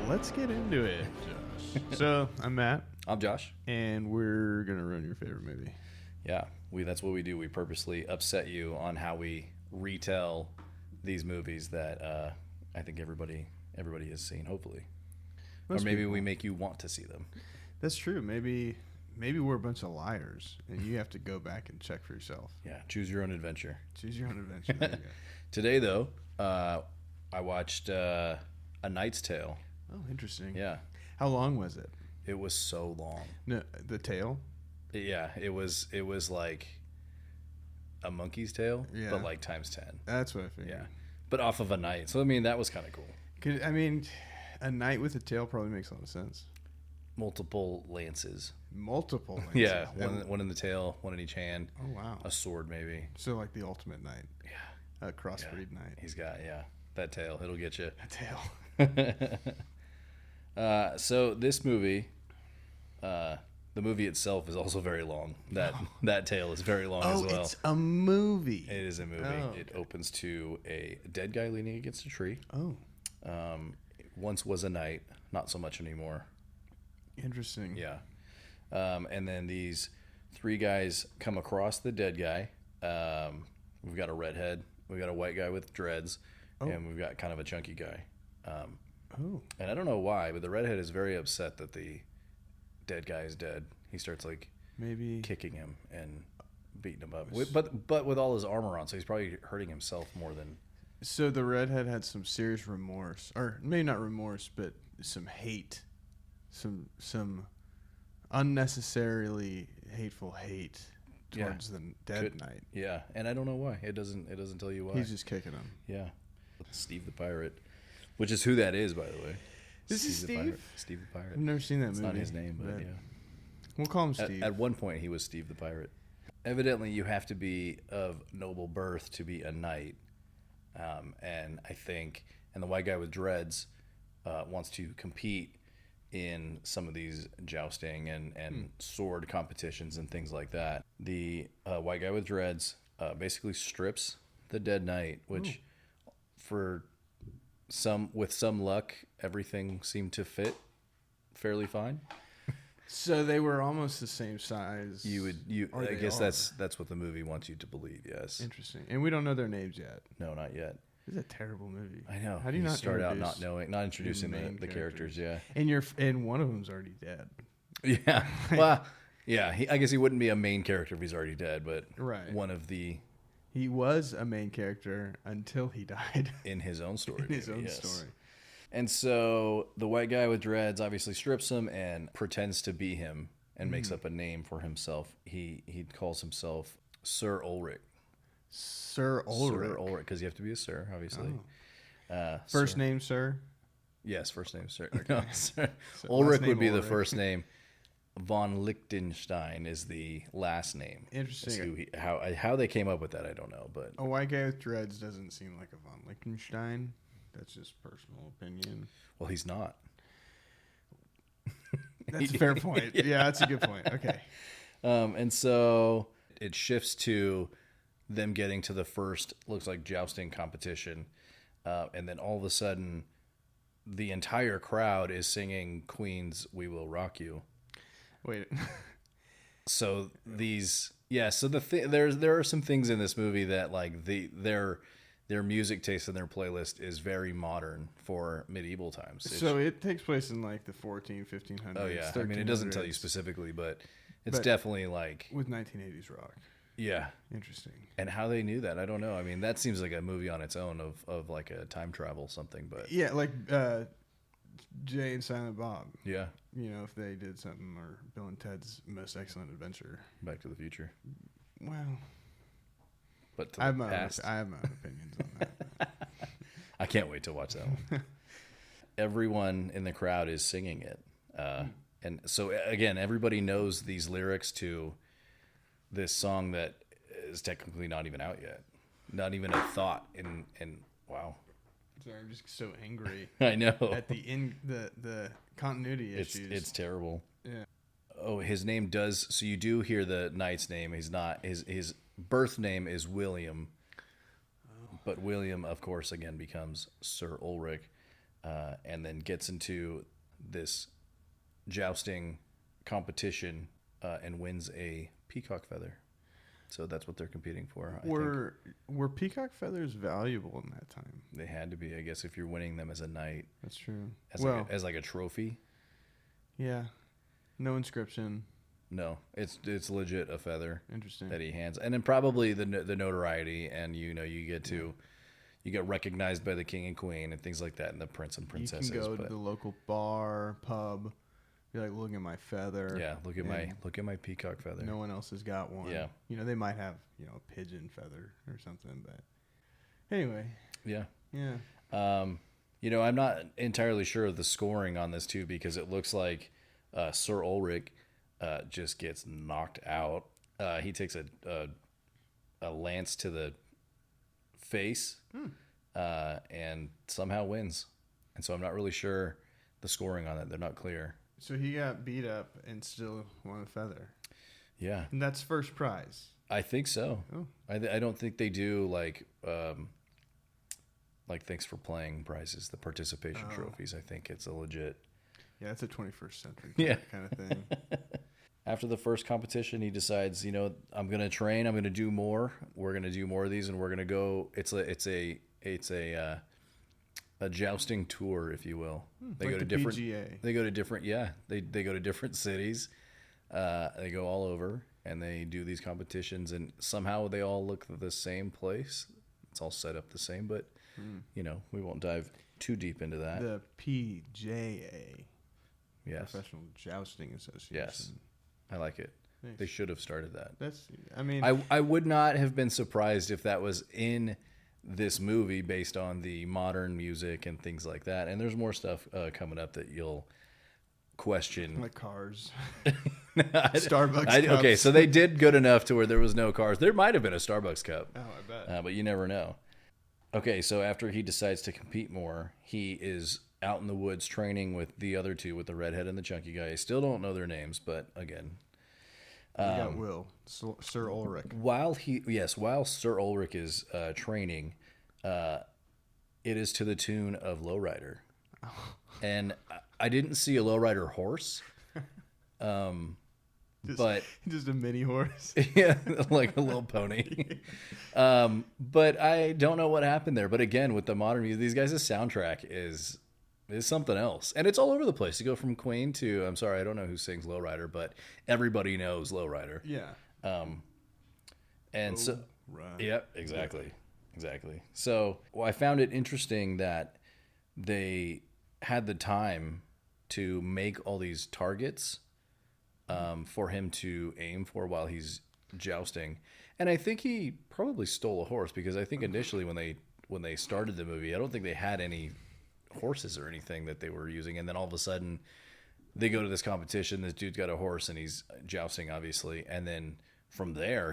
let's get into it. So, I'm Matt, I'm Josh. and we're going to ruin your favorite movie. Yeah, that's what we do. We purposely upset you on how we retell these movies that I think everybody has seen, hopefully. Most or maybe people. we make you want to see them. That's true. Maybe we're a bunch of liars, and you have to go back and check for yourself. Yeah, choose your own adventure. Choose your own adventure. There you go. Today, though, I watched A Knight's Tale. Oh, interesting. Yeah, How long was it? it was so long. No, the tale? Yeah, it was like a monkey's tale, Yeah. but like times 10. That's what I figured. Yeah, but off of a knight. So I mean, that was kind of cool. I mean, a knight with a tail probably makes a lot of sense. Multiple lances. Multiple lances. Yeah, one in the tail, one in each hand. Oh, wow. A sword, maybe. So, like the ultimate knight. Yeah. A crossbreed knight. He's got, that tail. It'll get you. A tail. So this movie, the movie itself is also very long. That tail is very long as well. It's a movie. It is a movie. Oh, It opens to a dead guy leaning against a tree. Oh, Once was a knight, not so much anymore. interesting. Yeah. And then these three guys come across the dead guy. We've got a redhead, we've got a white guy with dreads, and we've got kind of a chunky guy. And I don't know why, but the redhead is very upset that the dead guy is dead. He starts like Maybe kicking him and beating him up, but with all his armor on, so he's probably hurting himself more than. so. The redhead had some serious remorse, or maybe not remorse, but some hate, some unnecessarily hateful hate towards the dead knight. Yeah, and I don't know why. It doesn't tell you why. He's just kicking him. Yeah. Steve the Pirate, which is who that is, by the way. This is the Steve? Pirate. Steve the Pirate. I've never seen that It's movie. not his name, but yeah. We'll call him Steve. At one point, he was Steve the Pirate. Evidently, you have to be of noble birth to be a knight. And the white guy with dreads wants to compete in some of these jousting and sword competitions and things like that. The white guy with dreads basically strips the dead knight, which with some luck, everything seemed to fit fairly fine. So they were almost the same size. I guess that's what the movie wants you to believe. Yes. Interesting. And we don't know their names yet. No, not yet. This is a terrible movie. I know. How do you not start out not introduce introducing your main the characters? Yeah. And one of them's already dead. Yeah. Well, yeah. I guess he wouldn't be a main character if he's already dead, but Right. one of the He was a main character until he died. in his own story. In his maybe, own yes. story. And so the white guy with dreads obviously strips him and pretends to be him and makes up a name for himself. He calls himself Sir Ulrich. Sir Ulrich. Sir Ulrich, because you have to be a sir, obviously. First Sir. name, sir? Yes, first name Sir. No, Sir. So Ulrich last would be name the Ulrich. first name. Von Lichtenstein is the last name. Interesting. How they came up with that, I don't know, but A white guy with dreads doesn't seem like a von Lichtenstein. That's just personal opinion. well, he's not. That's a fair point. Yeah, that's a good point. Okay. And so it shifts to them getting to the first, looks like jousting competition, and then all of a sudden, the entire crowd is singing Queen's "We Will Rock You." Wait. So there are some things in this movie that like their music taste and their playlist is very modern for medieval times. So it takes place in like the 1500s. Oh yeah, I mean it doesn't tell you 1300s specifically, but it's But- definitely like with 1980s rock. yeah. Interesting. And how they knew that, I don't know. I mean, that seems like a movie on its own of like a time travel something, but Yeah, like Jay and Silent Bob. yeah, You know, if they did something, or Bill and Ted's Most Excellent Adventure. Back to the Future. Well, But to I have the my past, own opinions on that. I can't wait to watch that one. Everyone in the crowd is singing it. And so, again, everybody knows these lyrics to this song that is technically not even out yet. Not even a thought in wow. Sorry, I'm just so angry I know. at the continuity issues. It's terrible. Yeah. Oh, his name does. So you do hear the knight's name. He's not. His birth name is William. But William, of course, again becomes Sir Ulrich. and then gets into this jousting competition and wins a peacock feather. So that's what they're competing for. I think Were peacock feathers valuable in that time? they had to be, I guess, if you're winning them as a knight, That's true. as like a trophy. Yeah. No inscription. No, it's legit a feather Interesting. that he hands, and then probably the notoriety, and you get recognized by the king and queen and things like that, and the prince and princesses. You can go to the local bar, pub. Be like, look at my feather. Yeah, look at my peacock feather. No one else has got one. Yeah. They might have a pigeon feather or something, but anyway. Yeah. Yeah. I'm not entirely sure of the scoring on this too, because it looks like Sir Ulrich just gets knocked out. He takes a lance to the face and somehow wins. And so I'm not really sure the scoring on it. They're not clear. So he got beat up and still won a feather. Yeah. And that's first prize. I think so. Oh. I don't think they do like thanks for playing prizes, the participation trophies. I think it's a legit. Yeah, that's a 21st century kind of thing. After the first competition, he decides, I'm going to train. I'm going to do more. We're going to do more of these, and we're going to go. It's a jousting tour, if you will. They like go to the different. PGA. They go to different. Yeah, they go to different cities. They go all over, and they do these competitions, and somehow they all look the same place. It's all set up the same, but we won't dive too deep into that. The PJA. Yes. Professional Jousting Association. Yes. I like it. Thanks. They should have started that. I would not have been surprised if that was in this movie based on the modern music and things like that. And there's more stuff coming up that you'll question. like cars. Starbucks cups. Okay, so they did good enough to where there was no cars. There might have been a Starbucks cup. Oh, I bet. But you never know. Okay, so after he decides to compete more, he is out in the woods training with the other two, with the redhead and the chunky guy. I still don't know their names, but again. We got Will, Sir Ulrich. While Sir Ulrich is training, it is to the tune of Lowrider. And I didn't see a Lowrider horse. But just a mini horse. Yeah, like a little pony. But I don't know what happened there. But again, with the modern music, these guys' soundtrack is something else. And it's all over the place. You go from Queen to, I'm sorry, I don't know who sings Lowrider, but everybody knows Lowrider. Yeah. And so, right. Yep, exactly. So I found it interesting that they had the time to make all these targets for him to aim for while he's jousting. And I think he probably stole a horse, because I think initially when they started the movie, I don't think they had any horses or anything that they were using. And then all of a sudden they go to this competition. This dude's got a horse and he's jousting, obviously. And then from there,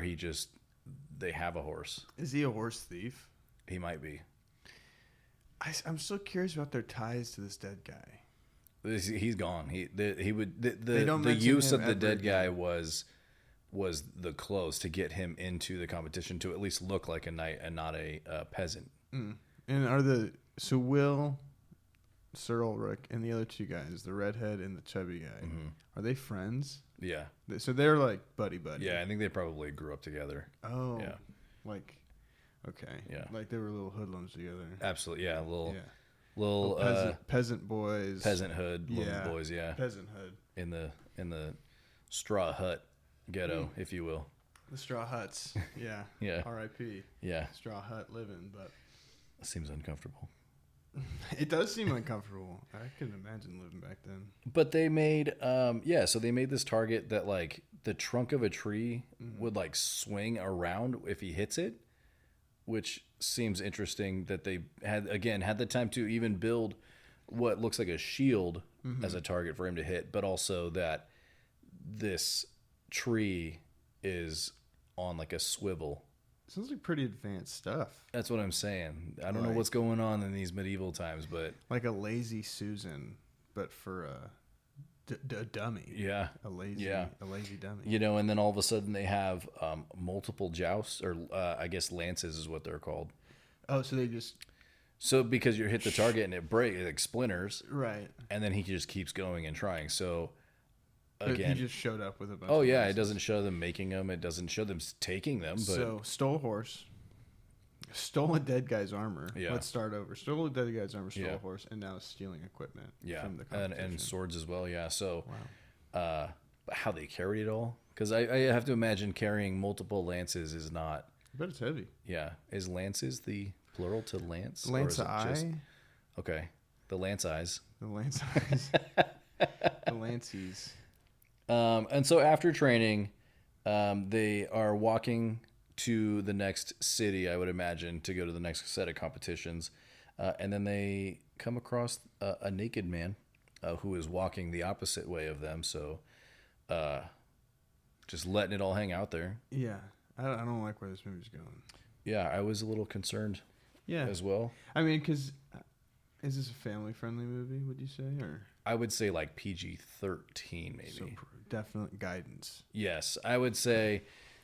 they have a horse. Is he a horse thief? He might be. I'm so curious about their ties to this dead guy. He's gone. The mention use him of the ever dead guy was the clothes to get him into the competition, to at least look like a knight and not a peasant. And so Will, Sir Ulrich, and the other two guys, the redhead and the chubby guy, are they friends? Yeah. So they're like buddy. Yeah, I think they probably grew up together. Oh. Yeah. Okay. Yeah. Like they were little hoodlums together. Absolutely. Yeah. Little peasant boys. Peasanthood. Little boys. Yeah. Peasanthood. In the straw hut ghetto, if you will. The straw huts. Yeah. Yeah. R.I.P. Yeah. Straw hut living, but seems uncomfortable. It does seem uncomfortable. I couldn't imagine living back then. But they made, so they made this target that like the trunk of a tree would like swing around if he hits it, which seems interesting that they had the time to even build what looks like a shield as a target for him to hit, but also that this tree is on like a swivel. Sounds like pretty advanced stuff. That's what I'm saying. I don't know what's going on in these medieval times, but like a lazy Susan, but for a dummy. Yeah, a lazy dummy. And then all of a sudden they have multiple jousts, or I guess lances is what they're called. Oh, so they just So because you hit the target and it breaks, it like splinters, Right. and then he just keeps going and trying. So But again, he just showed up with a bunch. oh of yeah, it lances. doesn't show them making them. It doesn't show them taking them. But So stole a horse, stole a dead guy's armor. Yeah. Let's start over. Stole a dead guy's armor, stole Yeah. a horse, and now is stealing equipment. yeah, From the and competition. swords as well. Yeah. So Wow. but how they carried it all? Because I have to imagine carrying multiple lances is not. I bet it's heavy. Yeah, is lances the plural to lance? or Lance is it just- eye. Okay, the lance eyes. The lance eyes. The lances. And so after training, they are walking to the next city, I would imagine, to go to the next set of competitions. And then they come across a naked man who is walking the opposite way of them. So just letting it all hang out there. Yeah. I don't like where this movie's going. Yeah, I was a little concerned Yeah. as well. I mean, because is this a family-friendly movie, would you say? Or I would say like PG-13 maybe. so definite guidance. Yes, I would say,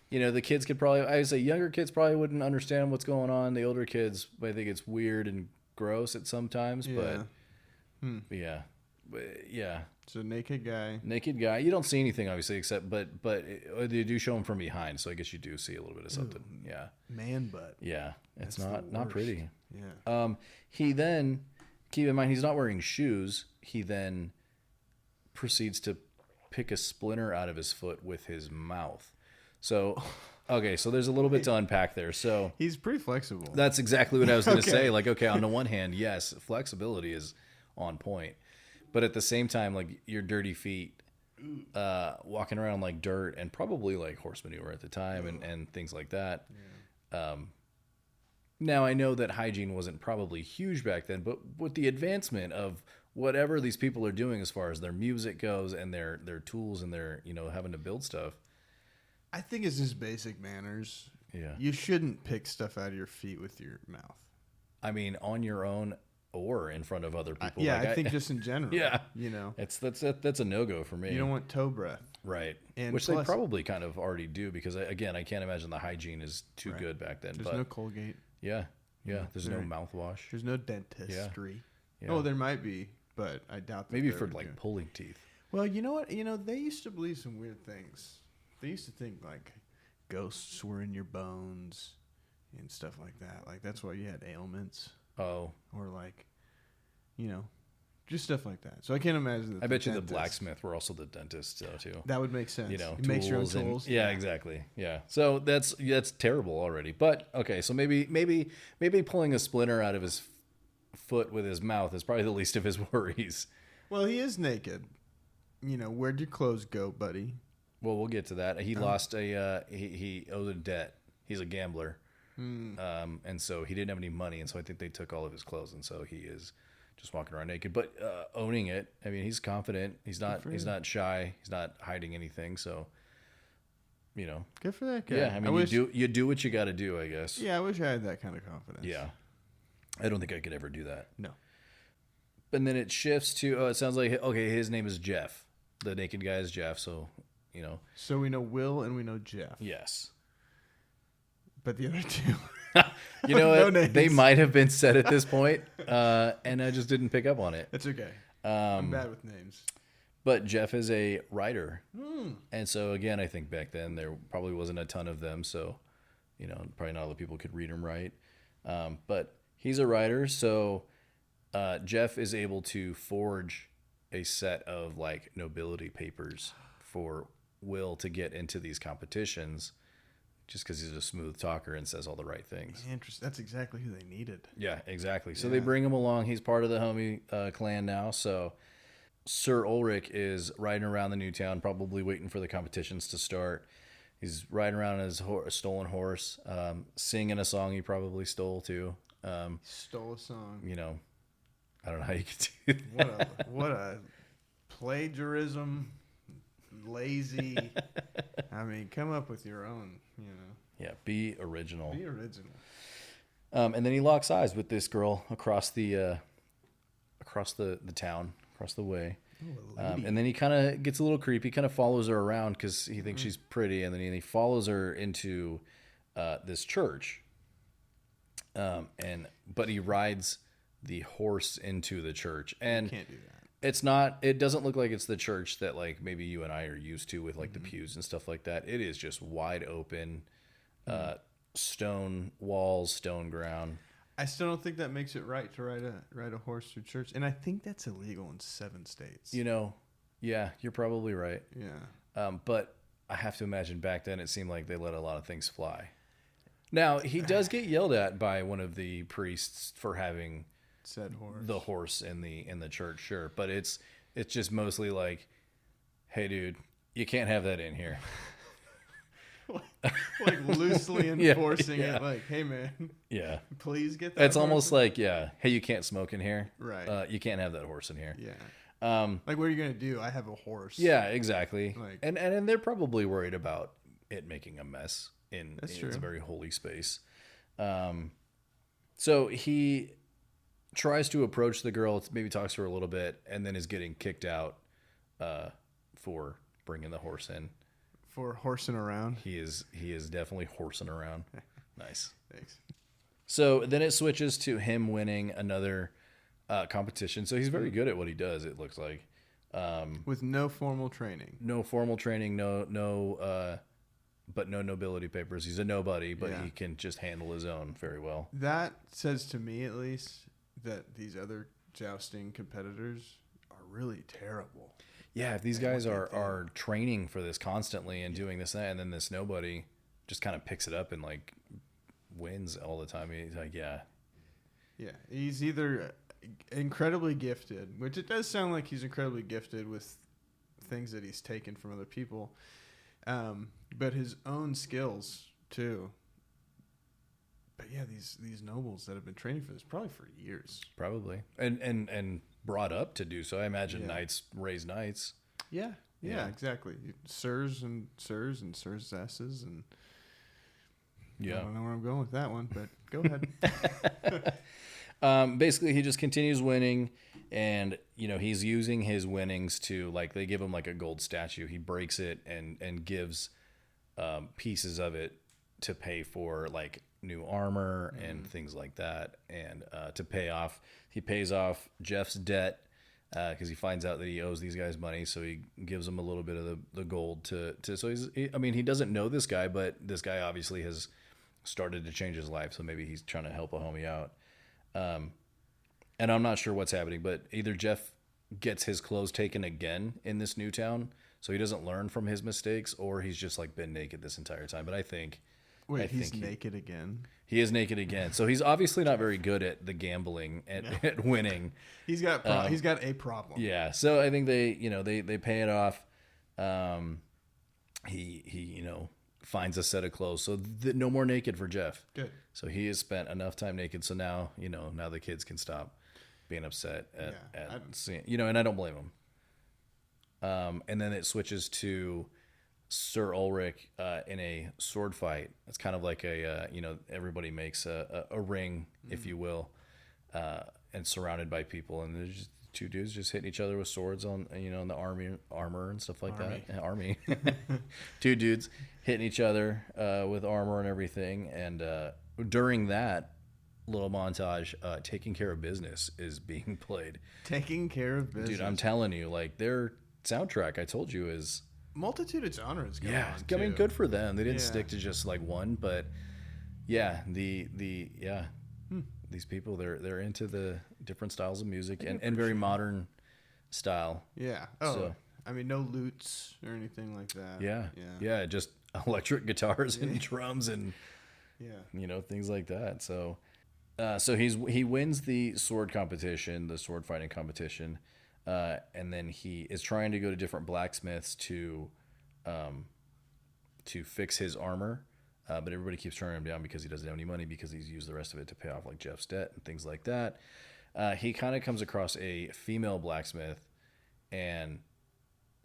the kids could probably, I would say younger kids probably wouldn't understand what's going on. The older kids, I think it's weird and gross at sometimes, Yeah. but yeah, So naked guy. naked guy. You don't see anything obviously except, but they do show him from behind, so I guess you do see a little bit of something. Yeah, Man butt. yeah, it's That's the not worst. pretty. Yeah. He then, keep in mind, he's not wearing shoes. He then proceeds to pick a splinter out of his foot with his mouth. So, okay, so there's a little bit to unpack there. So He's pretty flexible. that's exactly what I was going to Okay. say. Like, okay, on the one hand, yes, flexibility is on point, but at the same time, like your dirty feet, walking around like dirt and probably like horse manure at the time and things like that. Now I know that hygiene wasn't probably huge back then, but with the advancement of whatever these people are doing as far as their music goes and their tools and their having to build stuff. I think it's just basic manners. Yeah. You shouldn't pick stuff out of your feet with your mouth. I mean, on your own or in front of other people. Yeah, Like, I think just in general. Yeah. That's a no-go for me. you don't want toe breath. Right. And Which plus- they probably kind of already do because I can't imagine the hygiene is too Right. good back then. There's but no Colgate. yeah. There's no Right. mouthwash. There's no dentistry. Yeah. Oh, there might be, but I doubt that Maybe they're for ever like doing- pulling teeth. Well, you know what? They used to believe some weird things. They used to think like ghosts were in your bones and stuff like that. Like that's why you had ailments Oh, or like, just stuff like that. So I can't imagine that. I bet you the dentist- blacksmith were also the dentist too. That would make sense. Tools It makes your own and- tools. yeah, exactly. Yeah. So that's terrible already. But okay, so maybe pulling a splinter out of his foot with his mouth is probably the least of his worries. Well, he is naked. Where'd your clothes go, buddy? Well, we'll get to that. He lost he owed a debt. He's a gambler. And so he didn't have any money, and so I think they took all of his clothes, and so he is just walking around naked, but owning it. I mean, he's confident. He's not shy. He's not hiding anything. So, Good for that guy. yeah. I mean, you do what you got to do, I guess. Yeah, I wish I had that kind of confidence. Yeah. I don't think I could ever do that. No. And then it shifts to it sounds like okay, his name is Jeff. The naked guy is Jeff. So, So we know Will and we know Jeff, yes. but the other two. You know No what? names. They might have been said at this point, and I just didn't pick up on it. That's okay. I'm bad with names. But Jeff is a writer, and so again, I think back then there probably wasn't a ton of them, so probably not all the people could read and write. But he's a writer, so Jeff is able to forge a set of like nobility papers for Will to get into these competitions, just because he's a smooth talker and says all the right things. Interesting. That's exactly who they needed. Yeah, exactly. So they bring him along. He's part of the homie clan now. So Sir Ulrich is riding around the new town, probably waiting for the competitions to start. He's riding around on his stolen horse, singing a song he probably stole too. Stole a song. I don't know how you could do that. What a plagiarism, lazy. I mean, come up with your own. Yeah, be original. Be original. And then he locks eyes with this girl across the town, across the way. Ooh, a lady. And then he kind of gets a little creepy, kind of follows her around because he thinks she's pretty. And then he follows her into this church. But he rides the horse into the church. And Can't do that. it's not, it doesn't look like it's the church that like maybe you and I are used to with like the pews and stuff like that. It is just wide open, stone walls, stone ground. I still don't think that makes it right to ride a horse through church, and I think that's illegal in 7 states. You know, yeah, you're probably right. Yeah. But I have to imagine back then it seemed like they let a lot of things fly. Now, he does get yelled at by one of the priests for having Said horse. the horse in the church, sure. But it's just mostly like, hey, dude, you can't have that in here. Like loosely Yeah, enforcing yeah. it, like, hey man, Yeah. please get that. It's horse almost in. like, yeah, hey, you can't smoke in here. Right. You can't have that horse in here. Yeah. Like, what are you gonna do? I have a horse. Yeah, exactly. Like- and they're probably worried about it making a mess in That's it's true. a very holy space. So he tries to approach the girl, maybe talks to her a little bit, and then is getting kicked out for bringing the horse in. For horsing around. He is definitely horsing around. Nice. Thanks. So then it switches to him winning another competition. So he's very good at what he does. It looks like. With no formal training. No formal training, but no nobility papers. He's a nobody, but Yeah. he can just handle his own very well. That says to me, at least, that these other jousting competitors are really terrible. Yeah, if these And guys what they are training for this constantly and doing this and then this nobody just kind of picks it up and like wins all the time. He's like, yeah, Yeah, he's either incredibly gifted, which it does sound like he's incredibly gifted with things that he's taken from other people, but his own skills too. But yeah, these nobles that have been training for this probably for years. probably, and brought up to do so. I imagine Yeah. knights raise knights. Yeah, Yeah. exactly. Sirs and sirsesses and I Yeah. don't know where I'm going with that one, but go ahead. Basically, he just continues winning, and he's using his winnings to like they give him like a gold statue. He breaks it and gives pieces of it to pay for like new armor and things like that, and to pay off. He pays off Jeff's debt because he finds out that he owes these guys money, so he gives them a little bit of the gold to. So he doesn't know this guy, but this guy obviously has started to change his life, so maybe he's trying to help a homie out. And I'm not sure what's happening, but either Jeff gets his clothes taken again in this new town, so he doesn't learn from his mistakes, or he's just like been naked this entire time. But I think Wait, he's think he- naked again. he is naked again. So he's obviously not very good at the gambling at winning. He's got he's got a problem. Yeah. So I think they pay it off. He finds a set of clothes, so no more naked for Jeff. Good. So he has spent enough time naked. So now now the kids can stop being upset Yeah, at seeing and I don't blame them. And then it switches to Sir Ulrich in a sword fight. It's kind of like everybody makes a ring, if you will, and surrounded by people, and there's just two dudes just hitting each other with swords on in the armor and stuff like Army. that. Army, two dudes hitting each other with armor and everything, and during that little montage, Taking Care of Business is being played. Taking care of business. Dude, I'm telling you, like their soundtrack, I told you, is multitude of genres going on. I mean, too. good for them. They didn't Yeah. stick to just like one, but yeah, these people they're into the different styles of music and very modern style. Yeah. Oh, So- I mean, no lutes or anything like that. Yeah, just electric guitars and drums and Yeah. things like that. So he wins the sword competition, the sword fighting competition, and then he is trying to go to different blacksmiths to fix his armor, but everybody keeps turning him down because he doesn't have any money because he's used the rest of it to pay off like Jeff's debt and things like that. He kind of comes across a female blacksmith and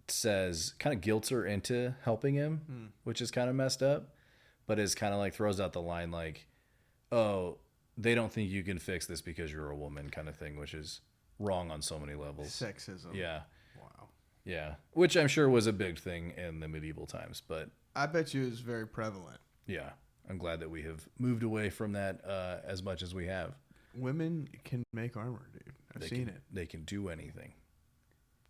kind of guilts her into helping him, which is kind of messed up, but is kind of like throws out the line like, oh, they don't think you can fix this because you're a woman kind of thing, which is wrong on so many levels. Sexism. Yeah. Wow. Yeah. Which I'm sure was a big thing in the medieval times, but I bet you it's very prevalent. yeah, I'm glad that we have moved away from that as much as we have. women can make armor, dude. I've seen it. They can do anything.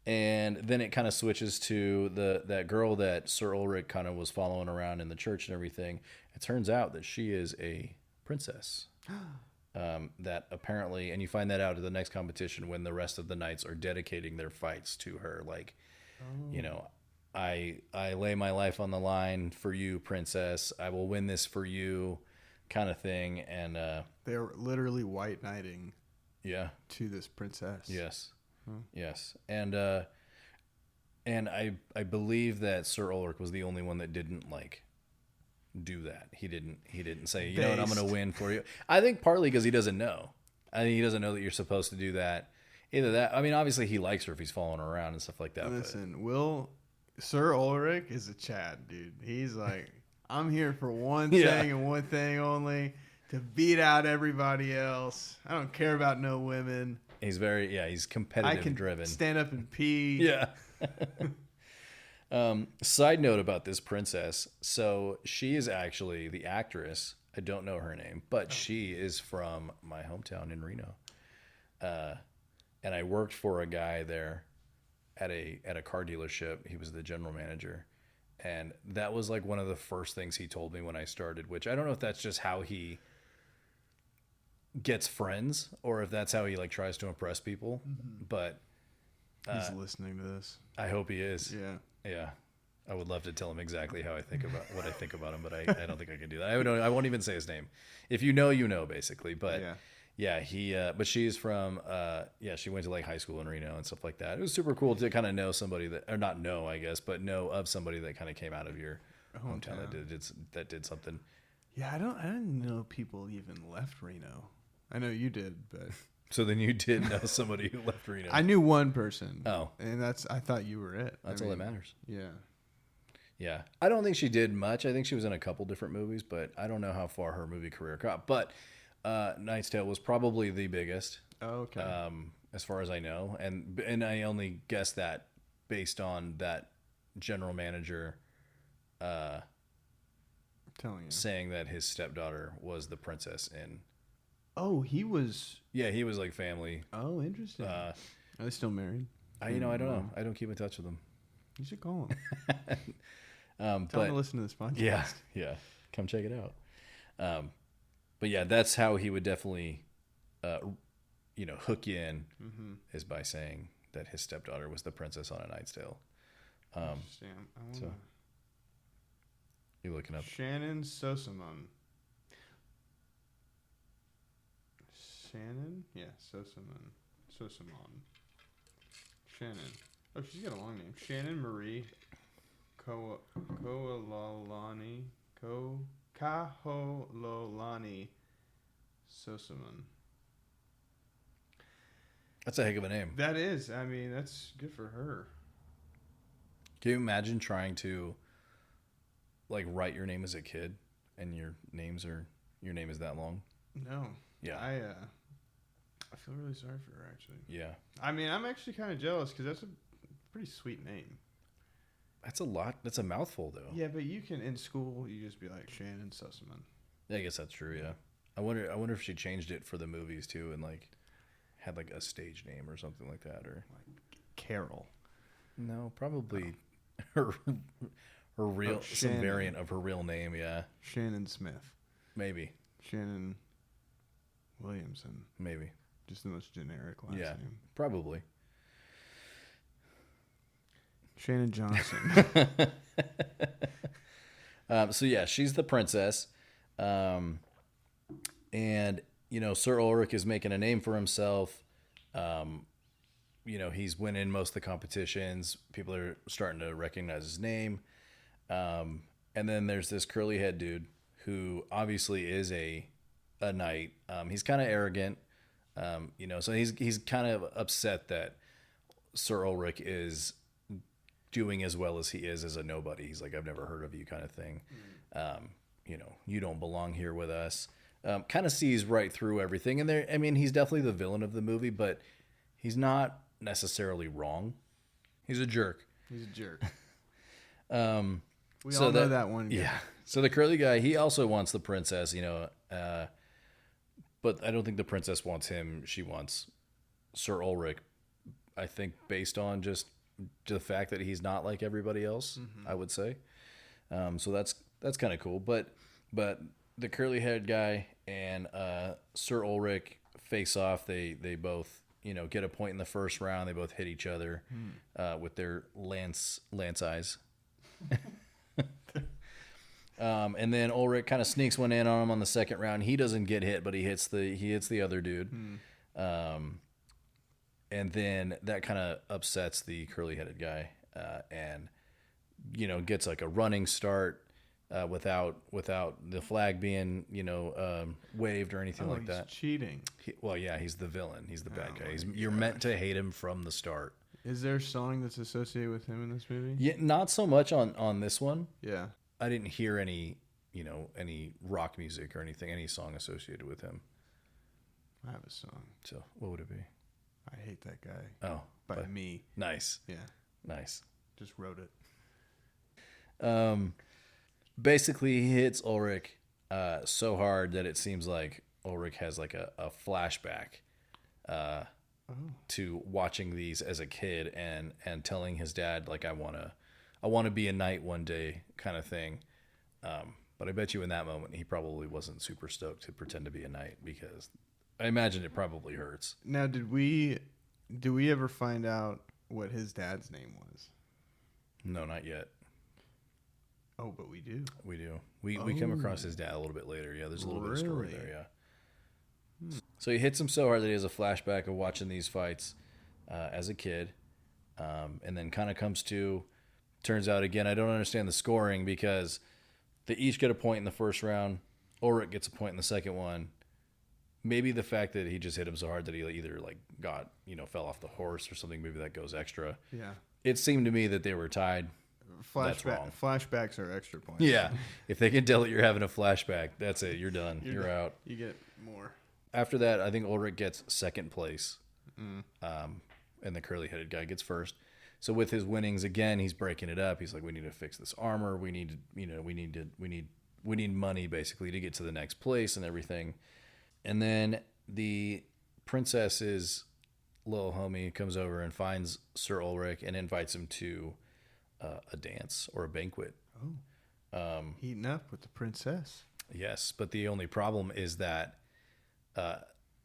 And then it kind of switches to that girl that Sir Ulrich kind of was following around in the church and everything. It turns out that she is a princess. That apparently, and you find that out at the next competition when the rest of the knights are dedicating their fights to her. Like, you know, I lay my life on the line for you, princess. I will win this for you, kind of thing. And they're literally white knighting. Yeah. To this princess. Yes. Yes. And I believe that Sir Ulrich was the only one that didn't like do that. He didn't say, you know what, I'm going to win for you. I think partly because he doesn't know. I think he doesn't know that you're supposed to do that. Either that. I mean, obviously he likes her if he's following her around and stuff like that. Listen, Sir Ulrich is a Chad, dude. He's like, I'm here for one thing and one thing only, to beat out everybody else. I don't care about no women. He's he's competitive driven. Stand up and pee. Yeah. Side note about this princess. So she is actually the actress. I don't know her name, but she is from my hometown in Reno. And I worked for a guy there at a car dealership. He was the general manager. And that was like one of the first things he told me when I started, which I don't know if that's just how he gets friends or if that's how he like tries to impress people. But he's listening to this. I hope he is. Yeah. I would love to tell him exactly how I think about what I think about him, but I don't think I can do that. I won't even say his name. If you know, you know, basically. But he but she's from she went to like high school in Reno and stuff like that. It was super cool to kind of know somebody that, or not know, I guess, but know of somebody that kind of came out of your hometown that did something. Yeah, I didn't know people even left Reno. I know you did, but so then you did know somebody who left Reno. I knew one person. Oh, and I thought you were it. That's all that matters. Yeah. I don't think she did much. I think she was in a couple different movies, but I don't know how far her movie career got. But Knight's Tale was probably the biggest. Oh, okay. As far as I know, and I only guess that based on that general manager telling you, saying that his stepdaughter was the princess in. Oh, he was. Yeah, he was like family. Oh, interesting. Are they still married? I don't know. I don't keep in touch with them. You should call him. Tell him to listen to this podcast. Yeah. Come check it out. But yeah, that's how he would definitely, hook you in, is by saying that his stepdaughter was the princess on A Knight's Tale. So you looking up Shannon Sossamon. Shannon? Yeah, Sossamon. Shannon. Oh, she's got a long name. Shannon Marie Kahololani Sossamon. That's a heck of a name. That is. I mean, that's good for her. Can you imagine trying to like write your name as a kid and your name is that long? No. Yeah. I feel really sorry for her, actually. Yeah. I mean, I'm actually kind of jealous because that's a pretty sweet name. That's a lot. That's a mouthful, though. Yeah, but you can, in school, you just be like Shannon Sussman. Yeah, I guess that's true, yeah. I wonder if she changed it for the movies, too, and, like, had, like, a stage name or something like that, or... Like Carol. No, probably her real... some variant of her real name, yeah. Shannon Smith. Maybe. Shannon Williamson. Maybe. Just the most generic last name. Probably. Shannon Johnson. So yeah, she's the princess. And, Sir Ulrich is making a name for himself. He's winning most of the competitions. People are starting to recognize his name. And then there's this curly head dude who obviously is a knight. He's kind of arrogant. So he's kind of upset that Sir Ulrich is doing as well as he is as a nobody. He's like, I've never heard of you, kind of thing. You don't belong here with us. Kind of sees right through everything. And he's definitely the villain of the movie, but he's not necessarily wrong. He's a jerk. We So all know that one guy. Yeah. So the curly guy, he also wants the princess, But I don't think the princess wants him. She wants Sir Ulrich. I think based on just the fact that he's not like everybody else, I would say. So that's kind of cool. But the curly haired guy and Sir Ulrich face off. They both get a point in the first round. They both hit each other with their lance eyes. And then Ulrich kind of sneaks one in on him on the second round. He doesn't get hit, but he hits the other dude. And then that kind of upsets the curly-headed guy, and gets like a running start without the flag being waved or anything like that. Cheating. He's the villain. He's the bad guy. You're meant to hate him from the start. Is there a song that's associated with him in this movie? Yeah, not so much on this one. Yeah. I didn't hear any rock music or anything, any song associated with him. I have a song. So what would it be? I Hate That Guy. Oh, by Me. Nice. Yeah. Nice. Just wrote it. Basically, he hits Ulrich so hard that it seems like Ulrich has like a flashback to watching these as a kid and telling his dad, like, I want to be a knight one day kind of thing. But I bet you in that moment, he probably wasn't super stoked to pretend to be a knight, because I imagine it probably hurts. Now, do we ever find out what his dad's name was? No, not yet. Oh, but we do. We do. We come across his dad a little bit later. Yeah, there's a little bit of story there, yeah. So he hits him so hard that he has a flashback of watching these fights as a kid. And then kind of turns out, again, I don't understand the scoring, because they each get a point in the first round. Ulrich gets a point in the second one. Maybe the fact that he just hit him so hard that he either fell off the horse or something, maybe that goes extra. Yeah. It seemed to me that they were tied. That's wrong. Flashbacks are extra points. Yeah. If they can tell that you're having a flashback, that's it. You're done. You're out. You get more. After that, I think Ulrich gets second place. And the curly-headed guy gets first. So with his winnings, again, he's breaking it up. He's like, we need to fix this armor. We need money basically to get to the next place and everything. And then the princess's little homie comes over and finds Sir Ulrich and invites him to a dance or a banquet. Heating up with the princess. Yes, but the only problem is that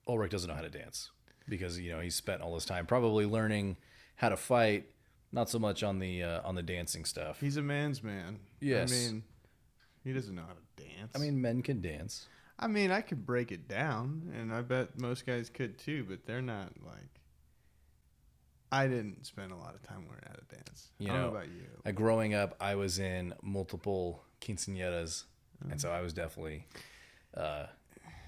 Ulrich doesn't know how to dance, because he's spent all his time probably learning how to fight, not so much on the dancing stuff. He's a man's man. Yes. I mean, he doesn't know how to dance. I mean, men can dance. I mean, I could break it down, and I bet most guys could too, but they're not like... I didn't spend a lot of time learning how to dance. I don't know about you. Growing up, I was in multiple quinceañeras, and so I was definitely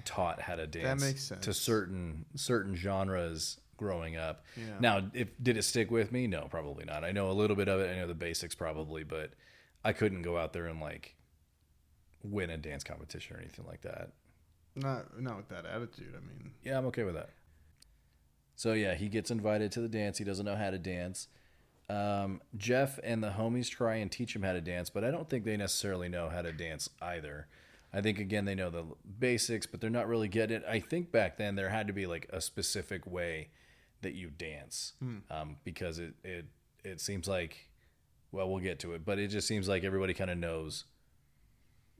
taught how to dance. That makes sense. To certain genres growing up. Yeah. Now, did it stick with me? No, probably not. I know a little bit of it. I know the basics probably, but I couldn't go out there and win a dance competition or anything like that. Not with that attitude. I mean, yeah, I'm okay with that. So yeah, he gets invited to the dance. He doesn't know how to dance. Jeff and the homies try and teach him how to dance, but I don't think they necessarily know how to dance either. I think, again, they know the basics, but they're not really getting it. I think back then there had to be a specific way that you dance, because it seems like, well, we'll get to it, but it just seems like everybody kind of knows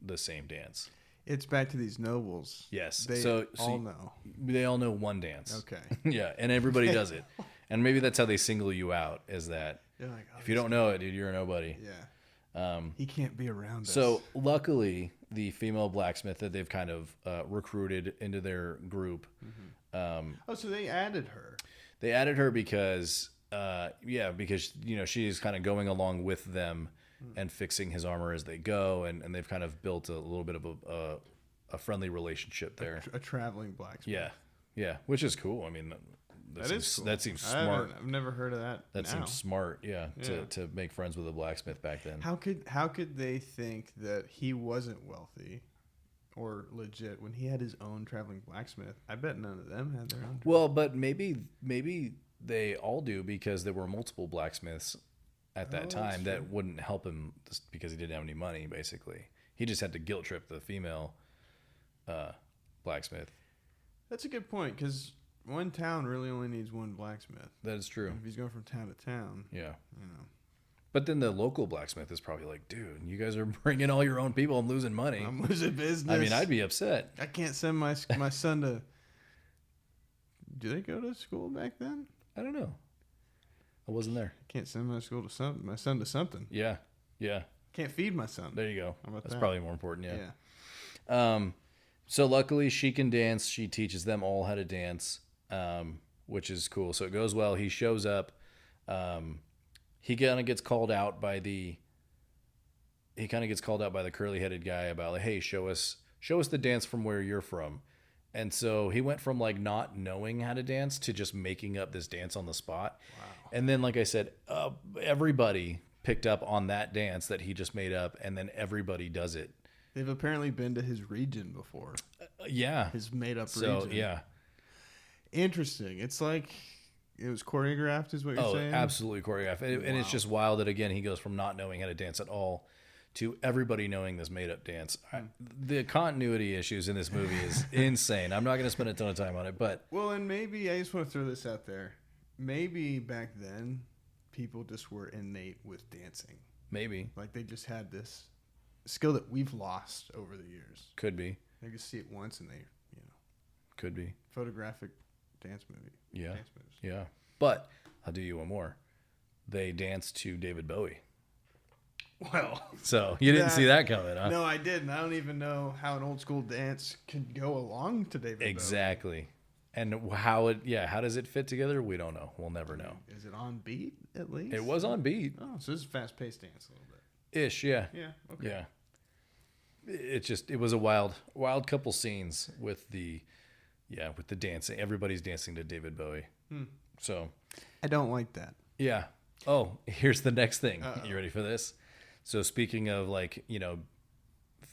the same dance. it's back to these nobles. Yes. They all know. They all know one dance. Okay. Yeah, and everybody does it. And maybe that's how they single you out, is that You're like, oh, if you don't know it, dude, you're a nobody. Yeah. He can't be around us. So luckily, the female blacksmith that they've kind of recruited into their group. so they added her. They added her because, because she's kind of going along with them and fixing his armor as they go, and they've kind of built a little bit of a friendly relationship there. A traveling blacksmith. Yeah, which is cool. I mean, Cool. That seems smart. I've never heard of that. That seems smart. Yeah, to make friends with a blacksmith back then. How could they think that he wasn't wealthy or legit when he had his own traveling blacksmith? I bet none of them had their own. Well, but maybe they all do, because there were multiple blacksmiths at that time that wouldn't help him just because he didn't have any money. Basically, he just had to guilt trip the female blacksmith. That's a good point, because one town really only needs one blacksmith. That is true. If he's going from town to town, Yeah. you know. But then the local blacksmith is probably like, dude, you guys are bringing all your own people. I'm losing money. I'm losing business. I mean, I'd be upset. I can't send my son to. Do they go to school back then? I don't know. I wasn't there. I can't send my son to something. Yeah. Yeah. Can't feed my son. There you go. How about That's that? probably more important. Yeah. Yeah. So luckily she can dance. She teaches them all how to dance, which is cool. So it goes well. He shows up. He kind of gets called out by the curly-headed guy about like, hey, show us the dance from where you're from. And so he went from like not knowing how to dance to just making up this dance on the spot. Wow. And then, like I said, everybody picked up on that dance that he just made up, and then everybody does it. They've apparently been to his region before. Yeah. His made-up So region. yeah. Interesting. It's like it was choreographed, is what you're saying? Absolutely choreographed. And it's just wild that, again, he goes from not knowing how to dance at all to everybody knowing this made-up dance. The continuity issues in this movie is insane. I'm not going to spend a ton of time on it, but... Well, and maybe, I just want to throw this out there. Maybe back then, people just were innate with dancing. Maybe. Like they just had this skill that we've lost over the years. Could be. They just see it once and they, Could be. photographic dance movie. Yeah. Dance moves. Yeah. But I'll do you one more. They danced to David Bowie. Well, So you didn't see that coming, huh? no, I didn't. I don't even know how an old school dance can go along to David Bowie. Exactly. And how does it fit together? We don't know. We'll never know. Is it on beat at least? It was on beat. Oh, so this is fast paced dance a little bit. Ish, yeah. Yeah. Okay. Yeah. It was a wild couple scenes with the dancing. Everybody's dancing to David Bowie. So, I don't like that. yeah. Oh, here's the next thing. Uh-oh. You ready for this? So speaking of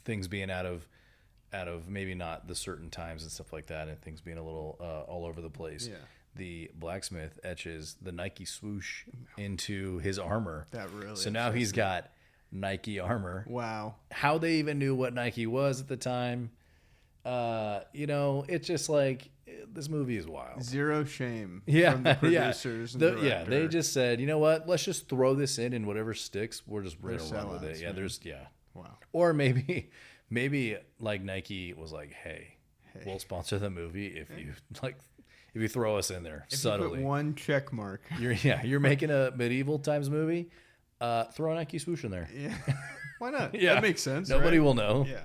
things being out of maybe not the certain times and stuff like that, and things being a little all over the place. Yeah. The blacksmith etches the Nike swoosh into his armor. That really. So now he's got Nike armor. Wow. How they even knew what Nike was at the time, it's just like this movie is wild. Zero shame. Yeah, From the producers and director. they just said, you know what? Let's just throw this in, and whatever sticks, we're just They're gonna run with it. sellouts, Yeah, man. Wow. or maybe like Nike was like, hey, we'll sponsor the movie if you throw us in there If subtly. you put one check mark. You're making a medieval times movie. Throw a Nike swoosh in there. Yeah. Why not? Yeah, That makes sense. Nobody right? will know. Yeah.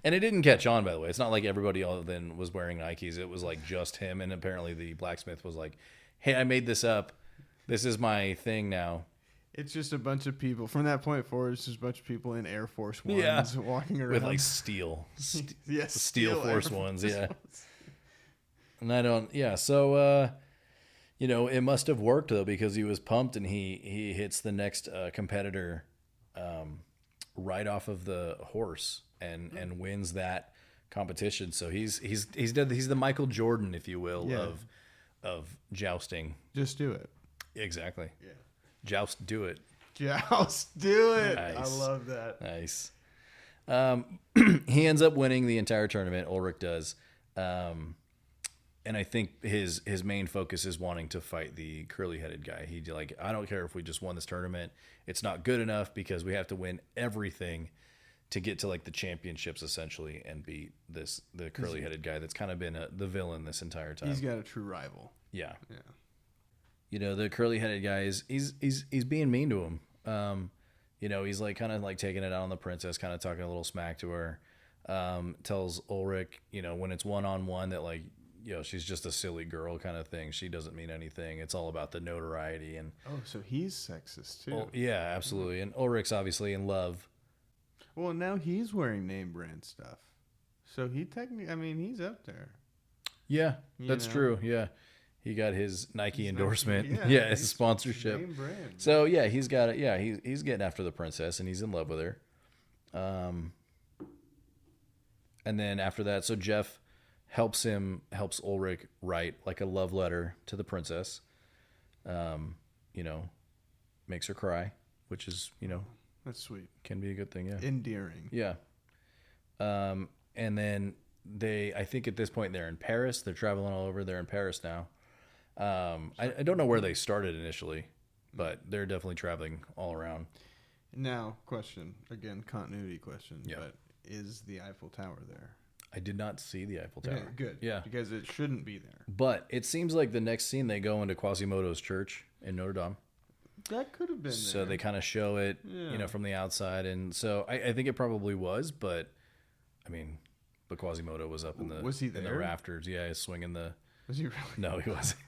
And it didn't catch on, by the way. It's not like everybody all then was wearing Nikes. It was like just him. And apparently the blacksmith was like, hey, I made this up. This is my thing now. It's just a bunch of people. From that point forward, it's just a bunch of people in Air Force Ones Yeah. walking around. With like steel. yes, Steel Force Air Ones, Force yeah. Ones. And I don't, yeah. So, it must have worked though, because he was pumped and he hits the next competitor right off of the horse and wins that competition. So he's the Michael Jordan, if you will, Yeah. of jousting. Just do it. Exactly. Yeah. Joust, do it. Joust, do it. Nice. I love that. Nice. He ends up winning the entire tournament. Ulrich does. And I think his main focus is wanting to fight the curly-headed guy. I don't care if we just won this tournament. It's not good enough because we have to win everything to get to like the championships essentially and beat the curly-headed guy that's kind of been the villain this entire time. He's got a true rival. Yeah. Yeah. The curly-headed guy he's being mean to him. He's like kind of like taking it out on the princess, kind of talking a little smack to her. Tells Ulrich, when it's one-on-one that like, she's just a silly girl kind of thing. She doesn't mean anything. It's all about the notoriety. And Oh, so he's sexist too. yeah, absolutely. And Ulrich's obviously in love. Well, now he's wearing name brand stuff. So he technically, he's up there. Yeah, You that's know? true. Yeah. He got his Nike His endorsement. Nike- Yeah, his he's sponsorship. Name brand. So yeah, he's got it. Yeah, he's getting after the princess and he's in love with her. And then after that, so Jeff helps Ulrich write like a love letter to the princess. Makes her cry, which is, That's sweet. can be a good thing. Yeah. Endearing. Yeah. And then I think at this point they're in Paris. They're traveling all over. They're in Paris now. I don't know where they started initially, but they're definitely traveling all around. Now, question again, continuity question. Yeah. But is the Eiffel Tower there? I did not see the Eiffel Tower. Okay, good. Yeah. Because it shouldn't be there. But it seems like the next scene they go into Quasimodo's church in Notre Dame. That could have been there. So they kind of show it, Yeah. from the outside. And so I think it probably was, but I mean, but Quasimodo was up in the, Was he in the there? rafters. Yeah, he's swinging the, Was he really? no, he wasn't.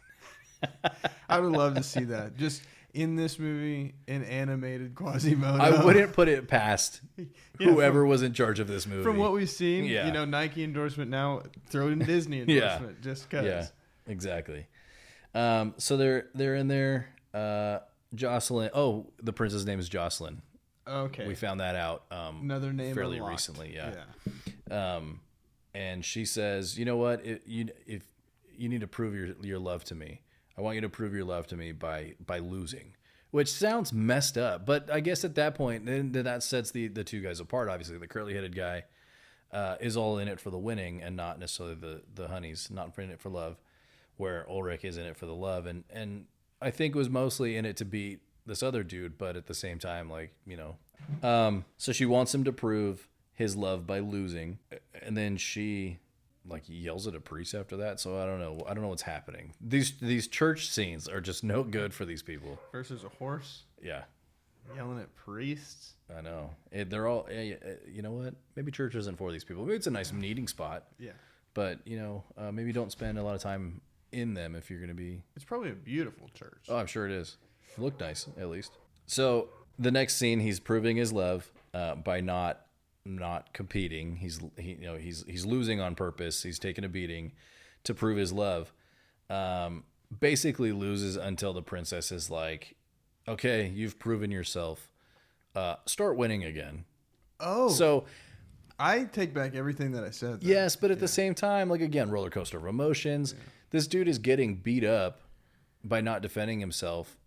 I would love to see that. Just in this movie, an animated Quasimodo. I wouldn't put it past Yeah, whoever was in charge of this movie. From what we've seen, Yeah. Nike endorsement now, throw in Disney Yeah. endorsement just because. Yeah, exactly. So they're in there. Jocelyn. Oh, the prince's name is Jocelyn. Okay. We found that out Another name fairly unlocked. recently. Yeah. And she says, "You know what? If you need to prove your love to me, I want you to prove your love to me by losing." Which sounds messed up, but I guess at that point, then that sets the two guys apart. Obviously, the curly-headed guy is all in it for the winning, and not necessarily the honeys, not in it for love. Where Ulrich is in it for the love, and I think was mostly in it to beat this other dude, but at the same time, so she wants him to prove his love by losing, and then she yells at a priest after that. So I don't know what's happening. These church scenes are just no good for these people. Versus a horse Yeah, yelling at priests. I know. They're all. You know what? Maybe church isn't for these people. Maybe it's a nice meeting spot, Yeah. but maybe don't spend a lot of time in them if you're going to be. It's probably a beautiful church. Oh, I'm sure it is. It looked nice, at least. So the next scene, he's proving his love by not competing. He's losing on purpose. He's taking a beating to prove his love. Basically loses until the princess is like, "Okay, you've proven yourself. Start winning again." Oh. So I take back everything that I said. Then. yes, but at the same time, again, roller coaster of emotions. Yeah. This dude is getting beat up by not defending himself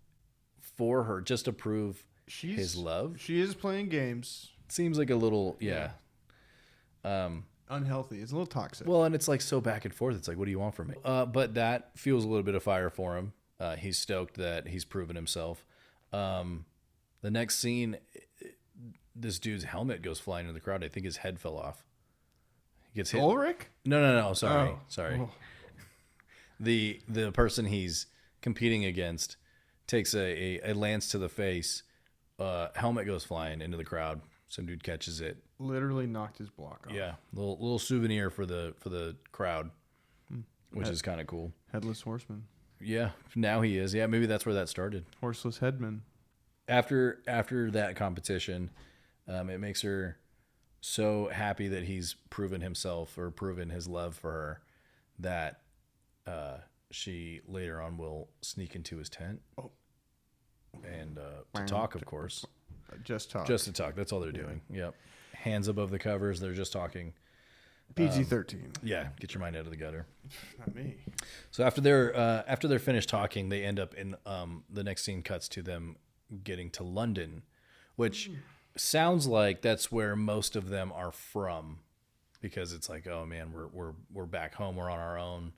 for her just to prove his love. She is playing games. Seems like a little, unhealthy. It's a little toxic. Well, and it's so back and forth. It's like, what do you want from me? But that fuels a little bit of fire for him. He's stoked that he's proven himself. The next scene, this dude's helmet goes flying in the crowd. I think his head fell off. He gets hit. Ulrich? No. Sorry. Oh. Sorry. Oh. The person he's competing against takes a lance to the face. Helmet goes flying into the crowd. Some dude catches it. Literally knocked his block off. Yeah, little souvenir for the crowd, which is kind of cool. Headless horseman. Yeah, now he is. Yeah, maybe that's where that started. Horseless headman. After that competition, it makes her so happy that he's proven himself or proven his love for her that she later on will sneak into his tent. Oh. And to talk, of course. Just talk. Just to talk. That's all they're doing. Yep. Hands above the covers. They're just talking. PG-13. Yeah. Get your mind out of the gutter. Not me. So after they're finished talking, they end up in the next scene cuts to them getting to London, which sounds like that's where most of them are from, because it's like, oh man, we're back home. We're on our own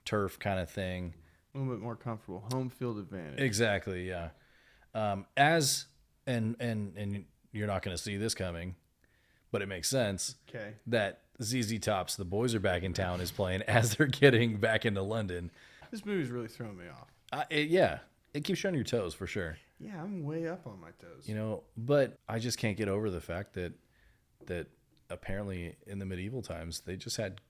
turf kind of thing. A little bit more comfortable. Home field advantage. Exactly. Yeah. And you're not going to see this coming, but it makes sense. Okay. That ZZ Top's "The Boys Are Back in Town" is playing as they're getting back into London. This movie's really throwing me off. It keeps you on your toes for sure. Yeah, I'm way up on my toes. But I just can't get over the fact that apparently in the medieval times they just had